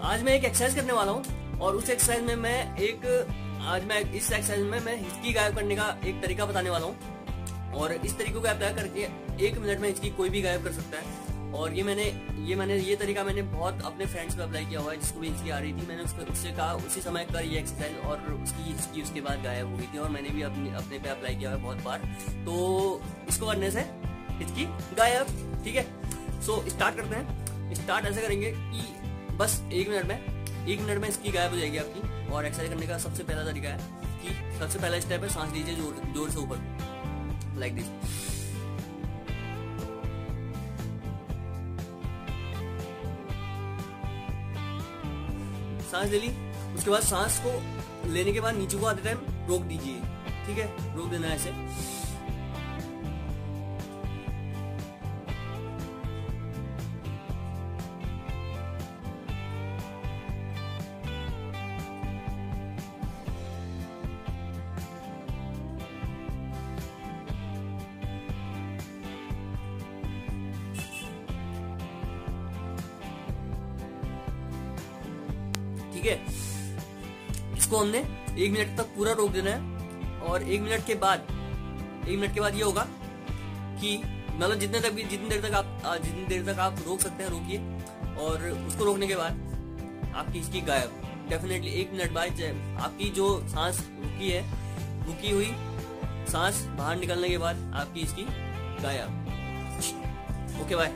आज मैं एक एक्सरसाइज करने वाला हूँ और उस एक्सरसाइज में मैं इस एक्सरसाइज में मैं हिचकी गायब करने का एक तरीका बताने वाला हूँ। और इस तरीके को अप्लाई करके 1 मिनट में हिचकी कोई भी गायब कर सकता है। और ये तरीका मैंने बहुत अपने फ्रेंड्स पे अप्लाई किया हुआ है, जिसको भी हिचकी आ रही थी। मैंने उससे कहा उसी समय कर ये एक्सरसाइज, और उसकी हिचकी उसके बाद गायब हो गई थी। और मैंने भी अपने पे अप्लाई किया हुआ है बहुत बार। तो इसको करने से हिचकी गायब, ठीक है। सो स्टार्ट करते हैं। स्टार्ट ऐसे करेंगे कि बस 1 मिनट में इसकी गायब हो जाएगी आपकी। और एक्सरसाइज करने का सबसे पहला तरीका है कि सबसे पहला स्टेप है सांस लीजिए जोर से ऊपर, लाइक दिस। सांस ले ली, उसके बाद सांस को लेने के बाद नीचे को आते टाइम रोक दीजिए, ठीक है। रोक देना है ऐसे। ठीक है, इसको हमने 1 मिनट तक पूरा रोक देना है। और 1 मिनट के बाद ये होगा कि मतलब जितनी देर तक आप रोक सकते हैं रोकिए। और उसको रोकने के बाद आपकी इसकी गायब डेफिनेटली 1 मिनट बाद आपकी जो सांस रुकी हुई सांस बाहर निकलने के बाद आपकी इसकी गायब। Okay bye.